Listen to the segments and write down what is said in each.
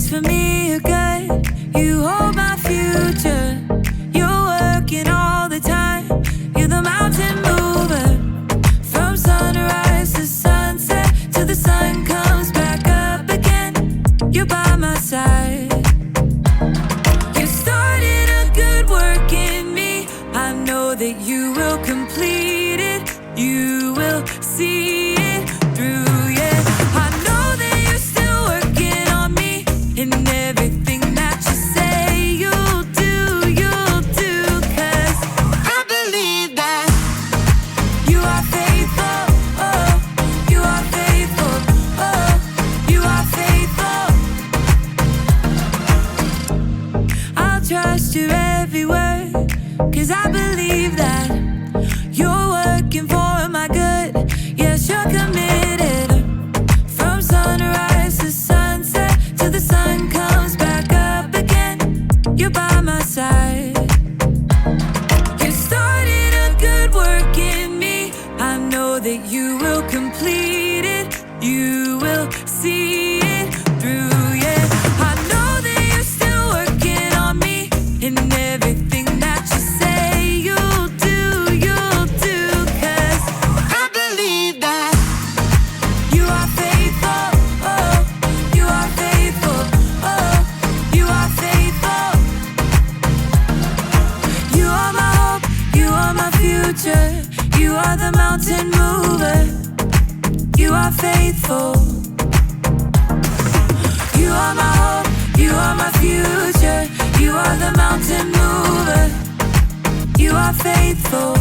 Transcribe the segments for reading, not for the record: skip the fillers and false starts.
plans for me are good. You hold my future. You're working all the time. You're the mountain mover. From sunrise to sunset, till the sun comes back up again. You're by my side. You started a good work in me. I know that you will complete it. You will see it through, yeah. I know that you're still working on me. And everything that you say you'll do, 'cause I believe that you are faithful, oh, you are faithful, oh, you are faithful. I'll trust your every word, 'cause I believe that you're working for my good. Yes, you're committed. From sunrise to sunset, till the sun comes back up again. You're by my side. You started a good work in me. I know that you will complete it. You will see it through, yeah. I know that you're still working on me. And everything that you say you'll do, 'cause I believe that you are faithful, oh, you are faithful, oh, you are faithful. You are my hope, you are my future. You are the mountain mover. You are faithful. You are my hope, you are my future. You are the mountain mover. You are faithful.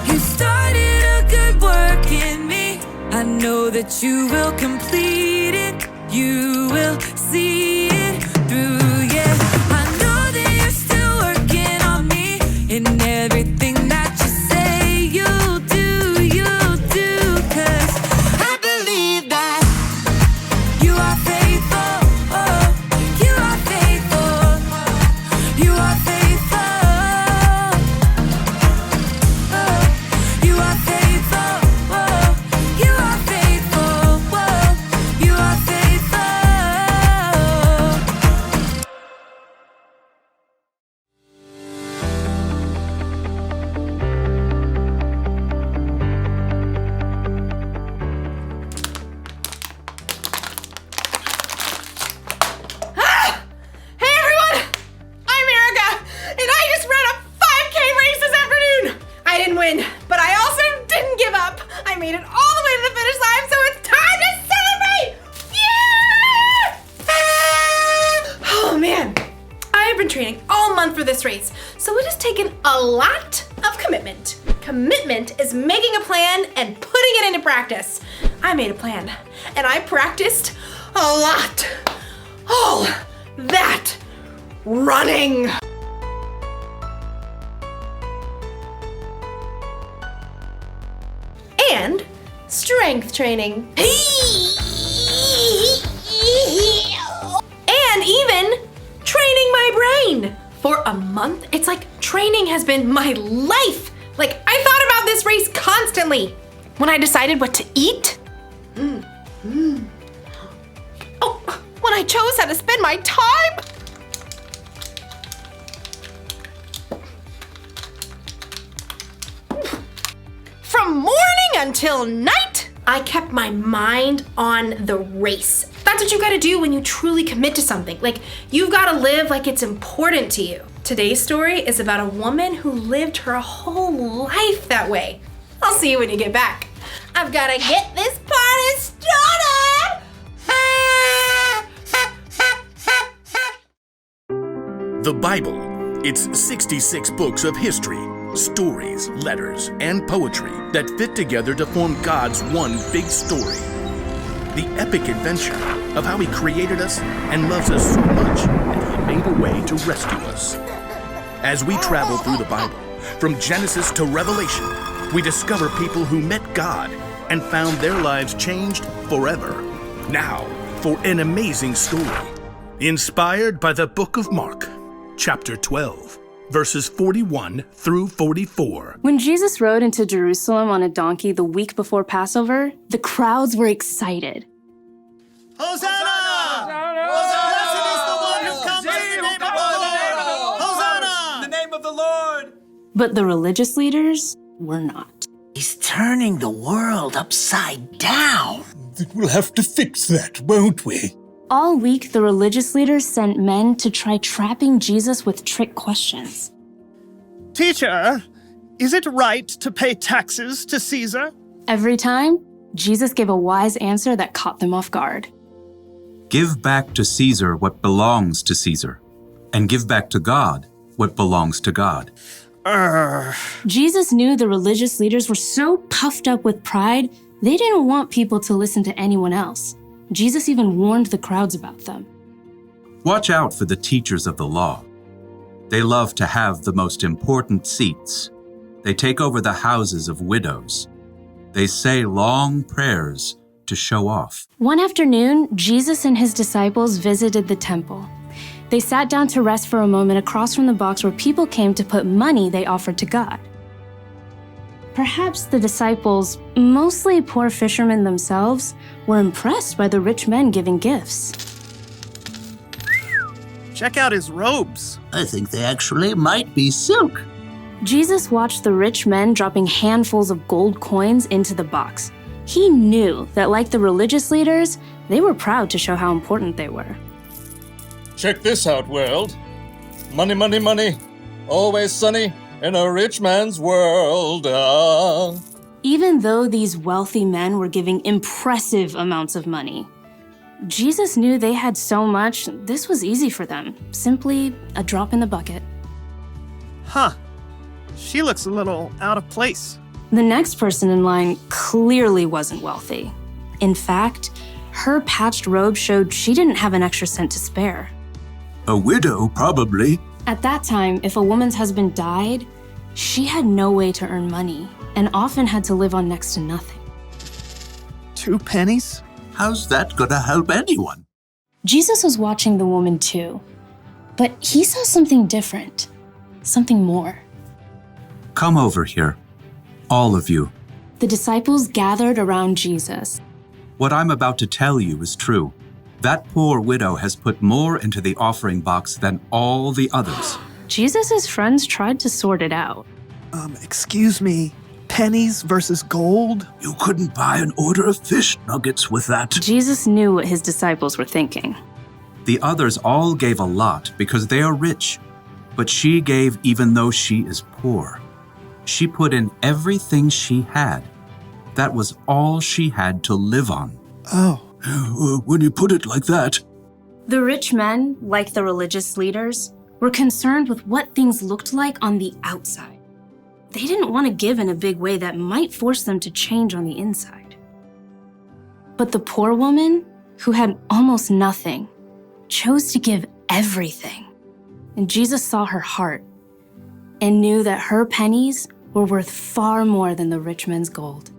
You started a good work in me. I know that you will complete it. You will see it through, yeah. I know that you're still working on me. And everything that you say you'll do, 'cause I believe that you are faithful, oh, you are faithful, you are faithful, oh, you are faithful, oh, you are faithful, oh, you are faithful. Hey everyone! I'm Erica, and I just ran a 5K race this afternoon! I didn't win, but I also didn't give up. I made it all the way to the finish line, so it's time to celebrate! Yeah! Oh man, I have been training all month for this race, so it has taken a lot of commitment. Commitment is making a plan and putting it into practice. I made a plan, and I practiced a lot. All that running. And strength training. And even training my brain. For a month, it's like training has been my life. Like, I thought about this race constantly. When I decided what to eat, oh, when I chose how to spend my time, from morning until night, I kept my mind on the race. That's what you gotta do when you truly commit to something. Like, you've gotta live like it's important to you. Today's story is about a woman who lived her whole life that way. I'll see you when you get back. I've gotta get this party started! The Bible. It's 66 books of history, stories, letters, and poetry that fit together to form God's one big story. The epic adventure of how He created us and loves us so much that He made a way to rescue us. As we travel through the Bible, from Genesis to Revelation, we discover people who met God and found their lives changed forever. Now, for an amazing story, inspired by the book of Mark, chapter 12, verses 41 through 44. When Jesus rode into Jerusalem on a donkey the week before Passover, the crowds were excited. Hosanna! But the religious leaders were not. He's turning the world upside down. We'll have to fix that, won't we? All week, the religious leaders sent men to try trapping Jesus with trick questions. Teacher, is it right to pay taxes to Caesar? Every time, Jesus gave a wise answer that caught them off guard. Give back to Caesar what belongs to Caesar, and give back to God what belongs to God. Jesus knew the religious leaders were so puffed up with pride, they didn't want people to listen to anyone else. Jesus even warned the crowds about them. Watch out for the teachers of the law. They love to have the most important seats. They take over the houses of widows. They say long prayers to show off. One afternoon, Jesus and his disciples visited the temple. They sat down to rest for a moment across from the box where people came to put money they offered to God. Perhaps the disciples, mostly poor fishermen themselves, were impressed by the rich men giving gifts. Check out his robes. I think they actually might be silk. Jesus watched the rich men dropping handfuls of gold coins into the box. He knew that, like the religious leaders, they were proud to show how important they were. Check this out, world. Money, money, money. Always sunny in a rich man's world. Even though these wealthy men were giving impressive amounts of money, Jesus knew they had so much, this was easy for them. Simply a drop in the bucket. Huh. She looks a little out of place. The next person in line clearly wasn't wealthy. In fact, her patched robe showed she didn't have an extra cent to spare. A widow, probably. At that time, if a woman's husband died, she had no way to earn money and often had to live on next to nothing. 2 pennies? How's that gonna help anyone? Jesus was watching the woman too, but he saw something different, something more. Come over here, all of you. The disciples gathered around Jesus. What I'm about to tell you is true. That poor widow has put more into the offering box than all the others. Jesus' friends tried to sort it out. Excuse me, pennies versus gold? You couldn't buy an order of fish nuggets with that. Jesus knew what his disciples were thinking. The others all gave a lot because they are rich, but she gave even though she is poor. She put in everything she had. That was all she had to live on. Oh. When you put it like that. The rich men, like the religious leaders, were concerned with what things looked like on the outside. They didn't want to give in a big way that might force them to change on the inside. But the poor woman, who had almost nothing, chose to give everything. And Jesus saw her heart and knew that her pennies were worth far more than the rich men's gold.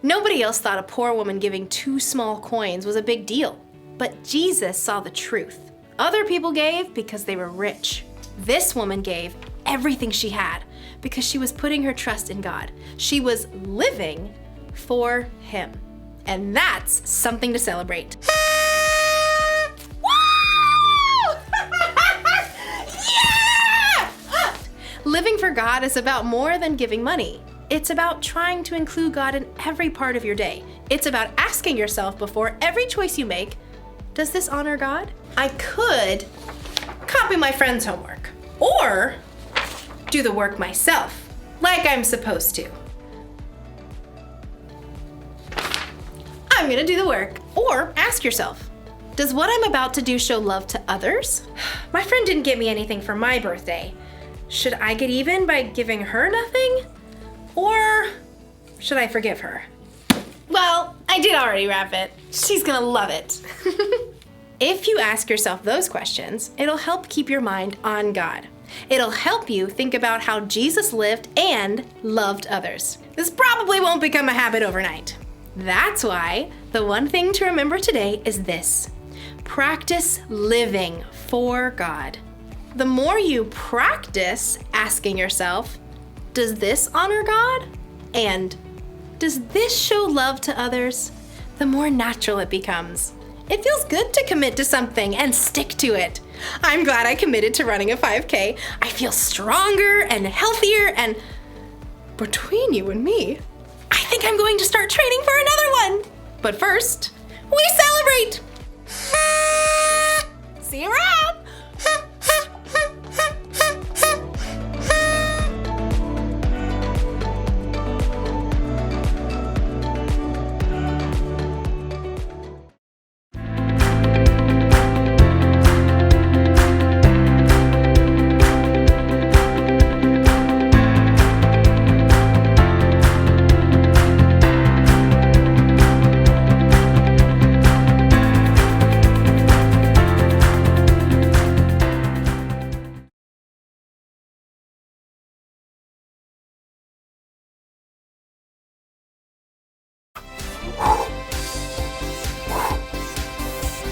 Nobody else thought a poor woman giving 2 small coins was a big deal. But Jesus saw the truth. Other people gave because they were rich. This woman gave everything she had because she was putting her trust in God. She was living for Him. And that's something to celebrate. Woo! Yeah! Living for God is about more than giving money. It's about trying to include God in every part of your day. It's about asking yourself before every choice you make, does this honor God? I could copy my friend's homework or do the work myself, like I'm supposed to. I'm gonna do the work. Or ask yourself, does what I'm about to do show love to others? My friend didn't get me anything for my birthday. Should I get even by giving her nothing? Or should I forgive her? Well, I did already wrap it. She's gonna love it. If you ask yourself those questions, it'll help keep your mind on God. It'll help you think about how Jesus lived and loved others. This probably won't become a habit overnight. That's why the one thing to remember today is this: practice living for God. The more you practice asking yourself, does this honor God? And does this show love to others? The more natural it becomes. It feels good to commit to something and stick to it. I'm glad I committed to running a 5K. I feel stronger and healthier, and between you and me, I think I'm going to start training for another one. But first, we celebrate! See you around!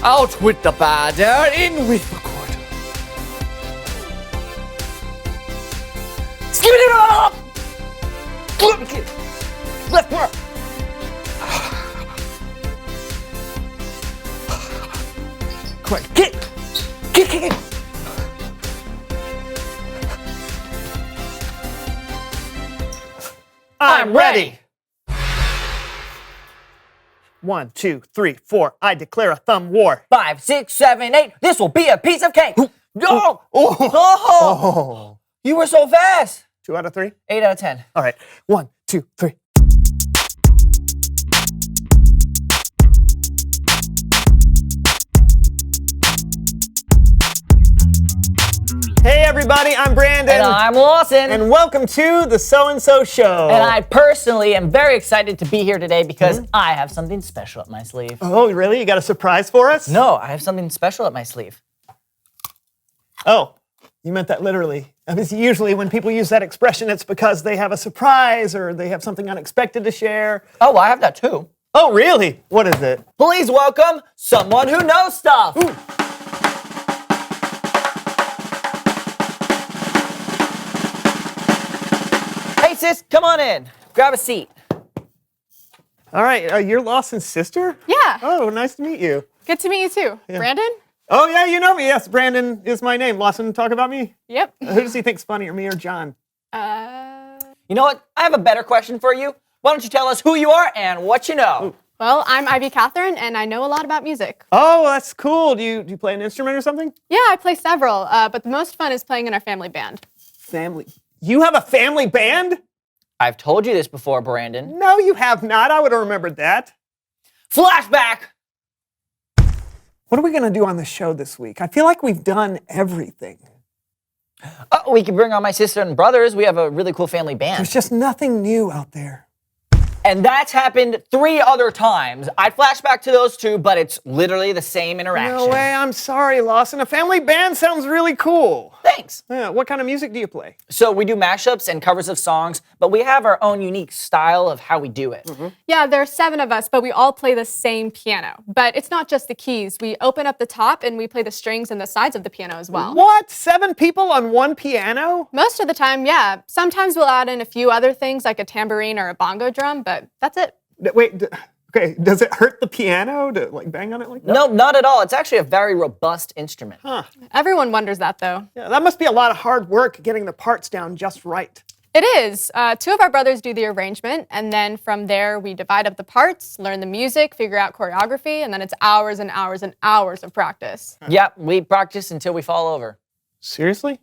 Out with the bad air, in with the good. Give it up! Left more. Come on, kick! Kick! I'm ready! 1, 2, 3, 4. I declare a thumb war. 5, 6, 7, 8. This will be a piece of cake. No! Oh! You were so fast. 2 out of 3. 8 out of 10. All right. 1, 2, 3. Hey everybody, I'm Brandon. And I'm Lawson. And welcome to the So-and-So Show. And I personally am very excited to be here today because I have something special up my sleeve. Oh, really? You got a surprise for us? No, I have something special up my sleeve. Oh, you meant that literally. I mean, usually when people use that expression, it's because they have a surprise or they have something unexpected to share. Oh, well, I have that too. Oh, really? What is it? Please welcome someone who knows stuff. Ooh. Hey, sis, come on in. Grab a seat. All right, you're Lawson's sister? Yeah. Oh, nice to meet you. Good to meet you too. Yeah. Brandon? Oh, yeah, you know me. Yes, Brandon is my name. Lawson, talk about me? Yep. Who does he think's funnier, me or John? You know what? I have a better question for you. Why don't you tell us who you are and what you know? Well, I'm Ivy Catherine, and I know a lot about music. Oh, that's cool. Do you play an instrument or something? Yeah, I play several, but the most fun is playing in our family band. Family. You have a family band? I've told you this before, Brandon. No, you have not. I would have remembered that. Flashback! What are we going to do on the show this week? I feel like we've done everything. Oh, we can bring on my sister and brothers. We have a really cool family band. There's just nothing new out there. And that's happened 3 other times. I'd flash back to those 2, but it's literally the same interaction. No way. I'm sorry, Lawson. A family band sounds really cool. Thanks. Yeah, what kind of music do you play? So we do mashups and covers of songs, but we have our own unique style of how we do it. Yeah, there are 7 of us, but we all play the same piano. But it's not just the keys. We open up the top and we play the strings and the sides of the piano as well. What? 7 people on one piano? Most of the time, yeah. Sometimes we'll add in a few other things like a tambourine or a bongo drum, but that's it. Wait, okay, does it hurt the piano to like bang on it like that? No, not at all. It's actually a very robust instrument. Huh. Everyone wonders that, though. Yeah, that must be a lot of hard work getting the parts down just right. It is. 2 of our brothers do the arrangement, and then from there we divide up the parts, learn the music, figure out choreography, and then it's hours and hours and hours of practice. Yeah, we practice until we fall over. Seriously?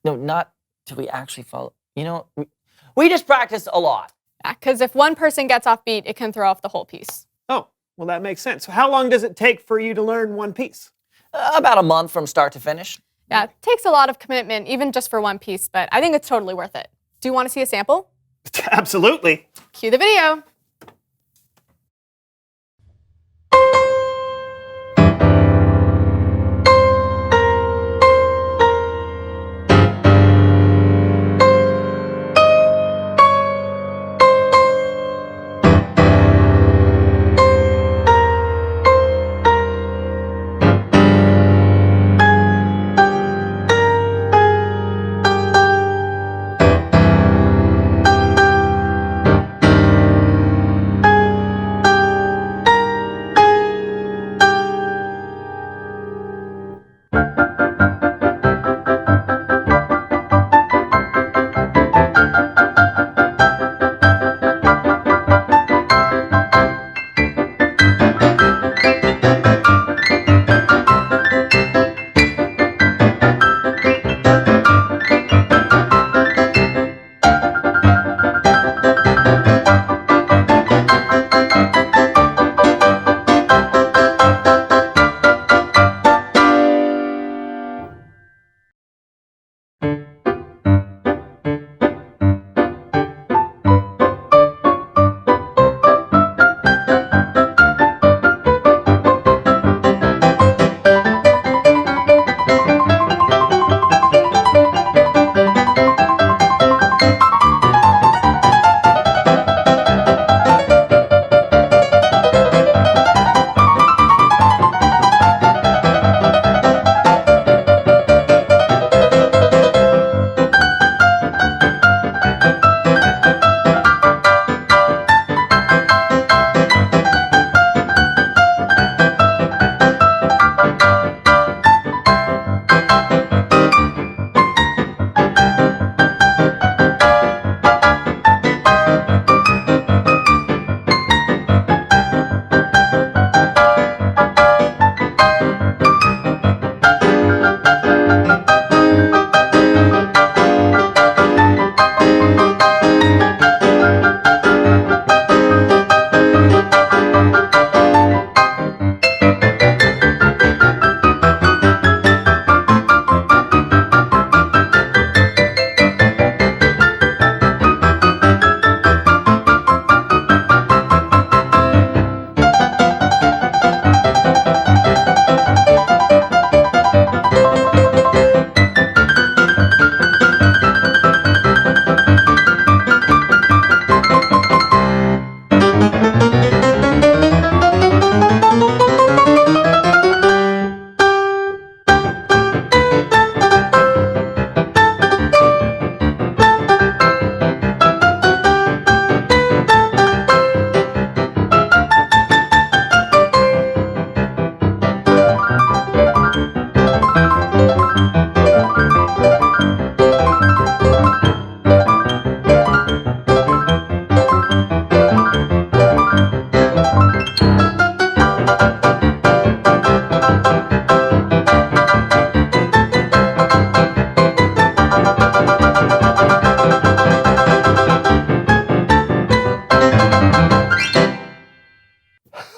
No, not till we actually fall. You know, we just practice a lot. Because if one person gets off beat, it can throw off the whole piece. Oh, well that makes sense. So how long does it take for you to learn one piece? About a month from start to finish. Yeah, it takes a lot of commitment, even just for one piece, but I think it's totally worth it. Do you want to see a sample? Absolutely. Cue the video.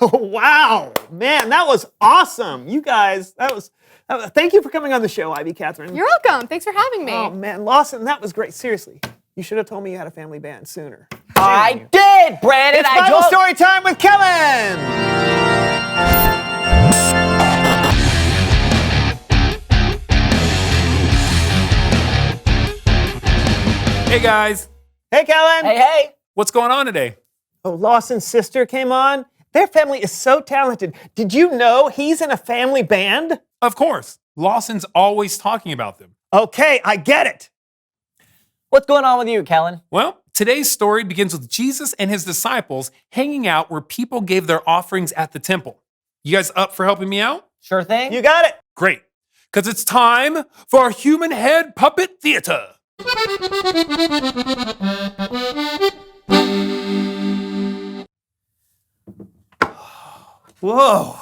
Wow, man, that was awesome. You guys, thank you for coming on the show, Ivy Catherine. You're welcome. Thanks for having me. Oh man, Lawson, that was great. Seriously, you should have told me you had a family band sooner. I did, Brandon. It's Bible story time with Kellen. Hey guys, Hey, Kellen. Hey. what's going on today? Oh, Lawson's sister came on. Their family is so talented. Did you know he's in a family band? Of course, Lawson's always talking about them. Okay, I get it. What's going on with you, Kellen? Well, today's story begins with Jesus and his disciples hanging out where people gave their offerings at the temple. You guys up for helping me out? Sure thing. You got it. Great, because it's time for our human head puppet theater. Whoa.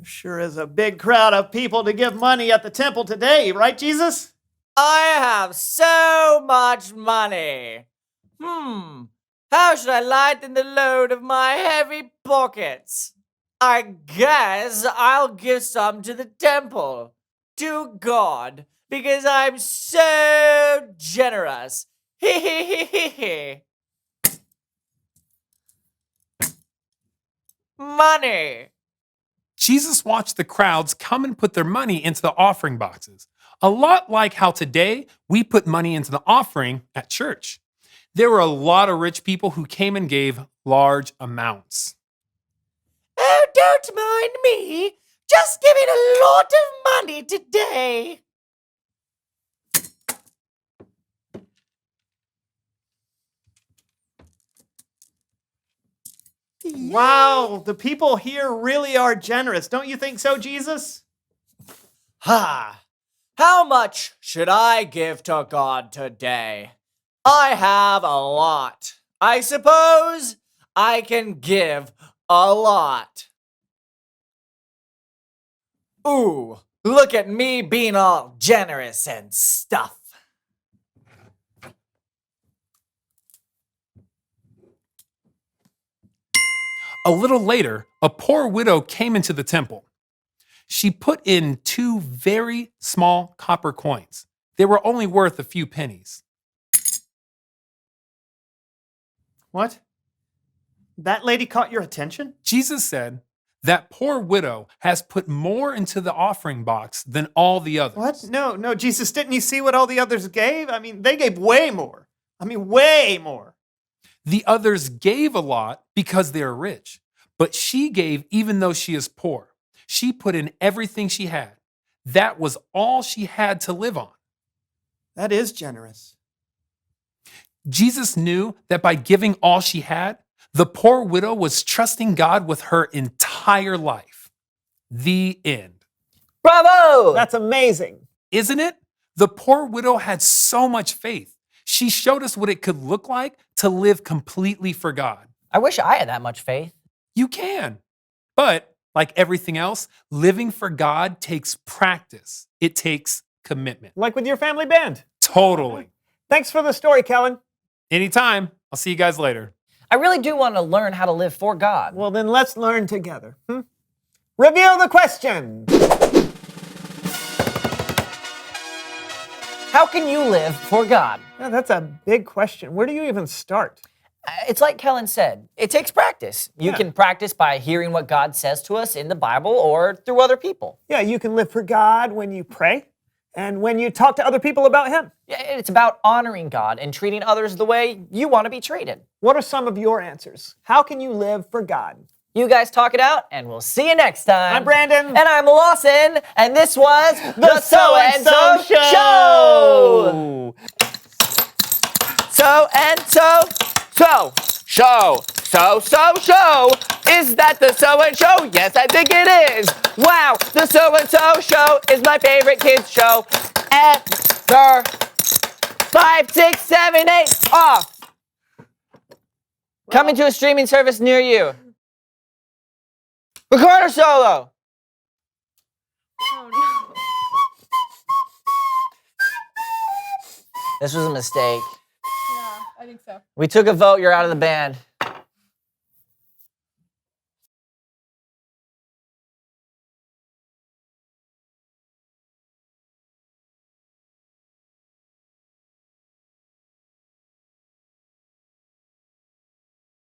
Sure is a big crowd of people to give money at the temple today, right, Jesus? I have so much money. How should I lighten the load of my heavy pockets? I guess I'll give some to the temple, to God, because I'm so generous. Money. Jesus watched the crowds come and put their money into the offering boxes, a lot like how today we put money into the offering at church. There were a lot of rich people who came and gave large amounts. Oh, don't mind me. Just giving a lot of money today. Wow, the people here really are generous. Don't you think so, Jesus? How much should I give to God today? I have a lot. I suppose I can give a lot. Ooh, look at me being all generous and stuff. A little later, a poor widow came into the temple. She put in 2 very small copper coins. They were only worth a few pennies. What? That lady caught your attention? Jesus said, "That poor widow has put more into the offering box than all the others." What? No, Jesus, didn't you see what all the others gave? I mean, they gave way more. Way more. The others gave a lot because they are rich, but she gave even though she is poor. She put in everything she had. That was all she had to live on. That is generous. Jesus knew that by giving all she had, the poor widow was trusting God with her entire life. The end. Bravo! That's amazing. Isn't it? The poor widow had so much faith. She showed us what it could look like to live completely for God. I wish I had that much faith. You can. But like everything else, living for God takes practice. It takes commitment. Like with your family band. Totally. Thanks for the story, Kellen. Anytime. I'll see you guys later. I really do want to learn how to live for God. Well, then let's learn together. Reveal the question. How can you live for God? Yeah, that's a big question. Where do you even start? It's like Kellen said, it takes practice. You Yeah. can practice by hearing what God says to us in the Bible or through other people. Yeah, you can live for God when you pray and when you talk to other people about Him. Yeah, it's about honoring God and treating others the way you want to be treated. What are some of your answers? How can you live for God? You guys talk it out, and we'll see you next time. I'm Brandon. And I'm Lawson, and this was The So-and-so Show. Show. Is that the so-and-show? Yes, I think it is. Wow, the so-and-so show is my favorite kids show ever. 5, 6, 7, 8, off. Coming to a streaming service near you. Recorder solo. Oh, no. This was a mistake. Yeah, I think so. We took a vote, you're out of the band.